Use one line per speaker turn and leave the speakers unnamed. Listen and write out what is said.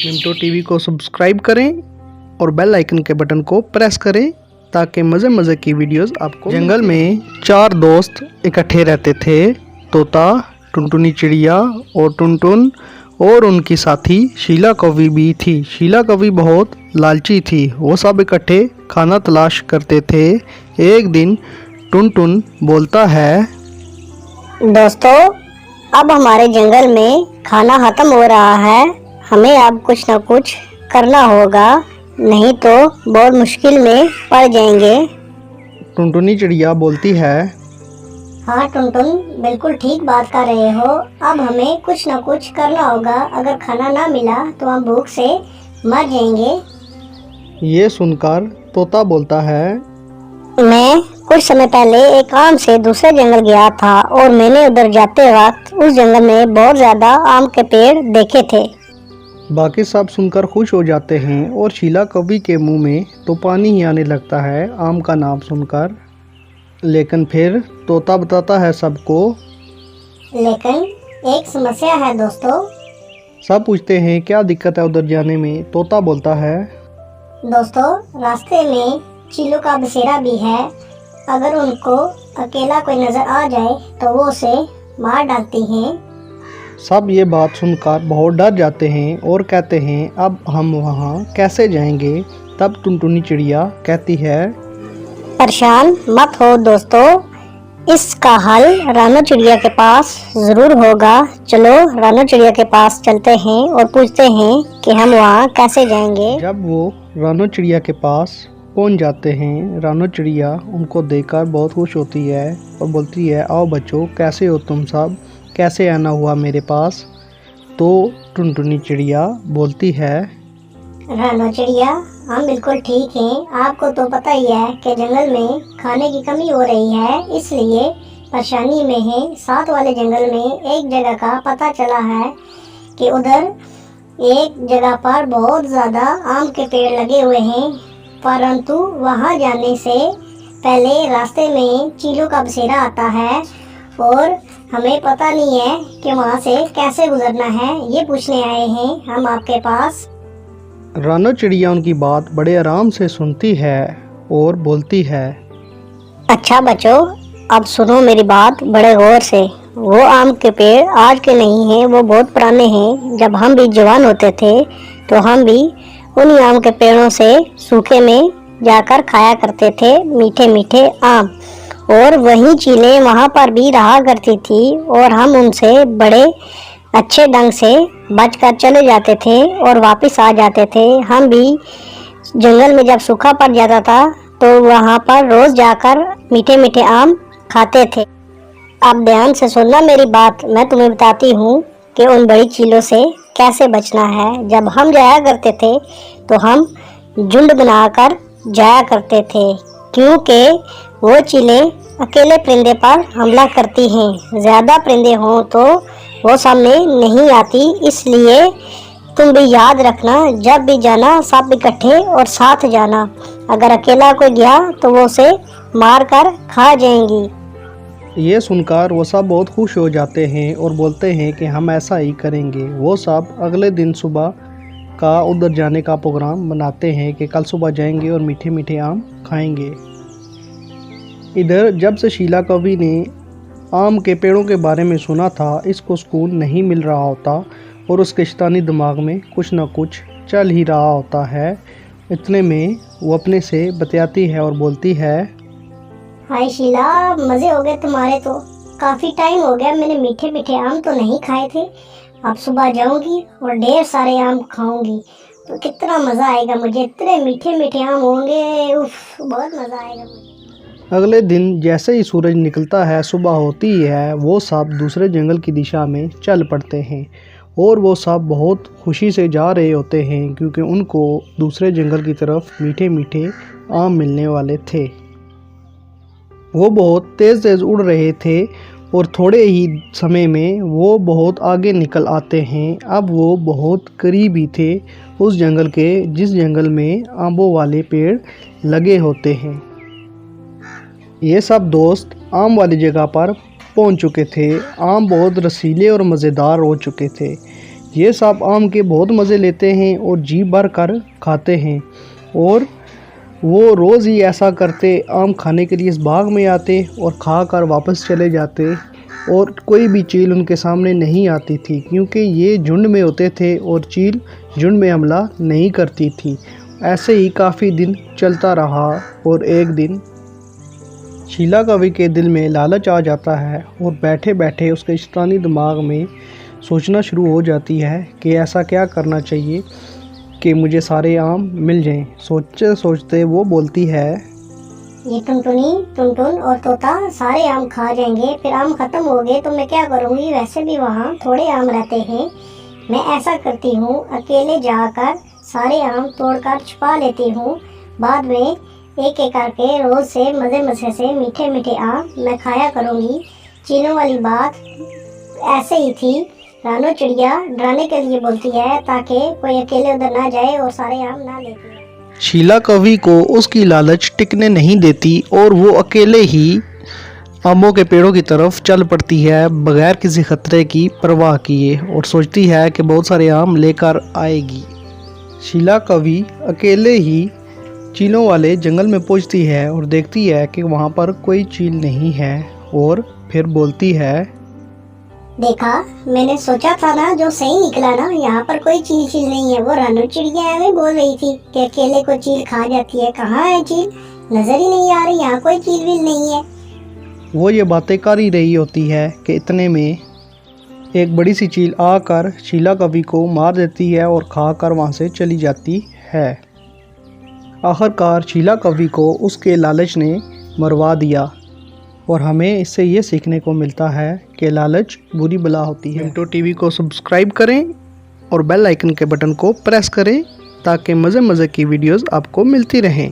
Minto TV को subscribe करें और बेल आइकन के बटन को प्रेस करें ताकि मज़े मज़े की वीडियोस आपको। जंगल में 4 दोस्त इकट्ठे रहते थे, तोता, टुनटुनी चिड़िया और टुनटुन और उनकी साथी शीला कौवी भी थी। शीला कौवी बहुत लालची थी। वो सब इकट्ठे खाना तलाश करते थे। एक दिन टुनटुन बोलता है,
दोस्तों, अब हमारे जंगल में खाना खत्म हो रहा है। हमें अब कुछ न कुछ करना होगा, नहीं तो बहुत मुश्किल में पड़ जाएंगे।
टुनटुनी चिड़िया बोलती है,
हाँ टुनटुन, बिल्कुल ठीक बात कर रहे हो। अब हमें कुछ न कुछ करना होगा। अगर खाना ना मिला तो हम भूख से मर जाएंगे।
ये सुनकर तोता बोलता है,
मैं कुछ समय पहले एक काम से दूसरे जंगल गया था और मैंने उधर जाते वक्त उस जंगल में बहुत ज्यादा आम के पेड़ देखे थे।
बाकी सब सुनकर खुश हो जाते हैं और शीला कौवी के मुंह में तो पानी ही आने लगता है आम का नाम सुनकर। लेकिन फिर तोता बताता है सबको।
लेकिन एक समस्या है दोस्तों।
सब पूछते हैं क्या दिक्कत है उधर जाने में। तोता बोलता है,
दोस्तों, रास्ते में चीलों का बसेरा भी है। अगर उनको अकेला कोई नजर आ जाए तो वो उसे मार डालती हैं।
सब ये बात सुनकर बहुत डर जाते हैं और कहते हैं अब हम वहाँ कैसे जाएंगे। तब टुनटुनी चिड़िया कहती है,
परेशान मत हो दोस्तों, इसका हल रानो चिड़िया के पास जरूर होगा। चलो रानो चिड़िया के पास चलते हैं और पूछते हैं कि हम वहाँ कैसे जाएंगे।
जब वो रानो चिड़िया के पास पहुंच जाते हैं, रानो चिड़िया उनको देखकर बहुत खुश होती है और बोलती है, आओ बच्चों, कैसे हो तुम सब, कैसे आना हुआ मेरे पास। तो टुनटुनी चिड़िया बोलती है,
रानो चिड़िया, हम बिल्कुल ठीक हैं। आपको तो पता ही है कि जंगल में खाने की कमी हो रही है, इसलिए परेशानी में है। साथ वाले जंगल में एक जगह का पता चला है कि उधर एक जगह पर बहुत ज़्यादा आम के पेड़ लगे हुए हैं, परंतु वहां जाने से पहले रास्ते में चीलों का बसेरा आता है और हमें पता नहीं है कि वहां से कैसे गुजरना है। ये पूछने आए हैं हम आपके पास।
रानो चिड़िया उनकी बात बड़े आराम से सुनती है और बोलती है,
अच्छा बच्चों, अब सुनो मेरी बात बड़े गौर से। वो आम के पेड़ आज के नहीं हैं, वो बहुत पुराने हैं। जब हम भी जवान होते थे तो हम भी उन्हीं आम के पेड़ों से सूखे में जाकर खाया करते थे मीठे मीठे आम, और वही चीलें वहाँ पर भी रहा करती थी और हम उनसे बड़े अच्छे ढंग से बचकर चले जाते थे और वापस आ जाते थे। हम भी जंगल में जब सूखा पड़ जाता था तो वहाँ पर रोज जाकर मीठे मीठे आम खाते थे। अब ध्यान से सुनना मेरी बात, मैं तुम्हें बताती हूँ कि उन बड़ी चीलों से कैसे बचना है। जब हम जाया करते थे तो हम झुंड बनाकर जाया करते थे, क्योंकि वो चीलें अकेले परिंदे पर हमला करती हैं। ज़्यादा परिंदे हों तो वो सामने नहीं आती। इसलिए तुम भी याद रखना, जब भी जाना सब इकट्ठे और साथ जाना। अगर अकेला कोई गया तो वो उसे मार कर खा जाएंगी।
ये सुनकर वो सब बहुत खुश हो जाते हैं और बोलते हैं कि हम ऐसा ही करेंगे। वो सब अगले दिन सुबह का उधर जाने का प्रोग्राम बनाते हैं कि कल सुबह जाएंगे और मीठे मीठे आम खाएंगे। इधर जब से शीला कौवी ने आम के पेड़ों के बारे में सुना था, इसको सुकून नहीं मिल रहा होता और उसके शैतानी दिमाग में कुछ न कुछ चल ही रहा होता है। इतने में वो अपने से बतियाती है और बोलती है,
हाय शीला, मजे हो गए तुम्हारे तो। काफी टाइम हो गया मैंने मीठे मीठे आम तो नहीं खाए थे। अब सुबह जाऊंगी और ढेर सारे आम खाऊंगी तो कितना मजा आएगा मुझे। इतने मीठे मीठे आम होंगे, उफ, बहुत मजा आएगा मुझे।
अगले दिन जैसे ही सूरज निकलता है, सुबह होती है, वो सब दूसरे जंगल की दिशा में चल पड़ते हैं और वो सब बहुत खुशी से जा रहे होते हैं क्योंकि उनको दूसरे जंगल की तरफ मीठे मीठे आम मिलने वाले थे। वो बहुत तेज़ तेज़ उड़ रहे थे और थोड़े ही समय में वो बहुत आगे निकल आते हैं। अब वो बहुत करीब ही थे उस जंगल के जिस जंगल में आमों वाले पेड़ लगे होते हैं। ये सब दोस्त आम वाली जगह पर पहुंच चुके थे। आम बहुत रसीले और मज़ेदार हो चुके थे। ये सांप आम के बहुत मज़े लेते हैं और जी भर कर खाते हैं और वो रोज़ ही ऐसा करते, आम खाने के लिए इस बाग में आते और खा कर वापस चले जाते और कोई भी चील उनके सामने नहीं आती थी क्योंकि ये झुंड में होते थे और चील झुंड में हमला नहीं करती थी। ऐसे ही काफ़ी दिन चलता रहा और एक दिन शीला कवि के दिल में लालच आ जाता है और बैठे बैठे उसके शैतानी दिमाग में सोचना शुरू हो जाती है कि ऐसा क्या करना चाहिए कि मुझे सारे आम मिल जाएं। सोचते सोचते वो बोलती है,
ये टुनटुनी, टुनटुन और तोता सारे आम खा जाएंगे, फिर आम खत्म हो गए तो मैं क्या करूँगी, वैसे भी वहाँ थोड़े आम रहते हैं। मैं ऐसा करती हूँ, अकेले जाकर सारे आम तोड़कर छुपा लेती हूँ, बाद में एक एक करके रोज़ से मज़े से मीठे मीठे आम मैं खाया करूँगी। चीलों वाली बात ऐसे ही थी। रानो चिड़िया डराने के लिए बोलती है ताकि कोई अकेले उधर ना जाए और सारे आम ना लेती है।
शीला कवि को उसकी लालच टिकने नहीं देती और वो अकेले ही आमों के पेड़ों की तरफ चल पड़ती है बगैर किसी खतरे की परवाह किए और सोचती है कि बहुत सारे आम लेकर आएगी। शीला कवि अकेले ही चीलों वाले जंगल में पहुंचती है और देखती है कि वहां पर कोई चील नहीं है और फिर बोलती है,
देखा, मैंने सोचा था ना, जो सही निकला ना, यहाँ पर कोई चील नहीं है। वो रानो चिड़िया हमें बोल रही थी कि अकेले को चील खा जाती है, कहाँ है चील, नजर ही नहीं आ रही, यहाँ कोई चील भी नहीं है।
वो ये बातें कर ही रही होती है कि इतने में एक बड़ी सी चील आकर शीला कवि को मार देती है और खाकर वहाँ से चली जाती है। आखिरकार शीला कवि को उसके लालच ने मरवा दिया और हमें इससे ये सीखने को मिलता है कि लालच बुरी बला होती है। मिंटो टीवी को सब्सक्राइब करें और बेल आइकन के बटन को प्रेस करें ताकि मज़े की वीडियोस आपको मिलती रहें।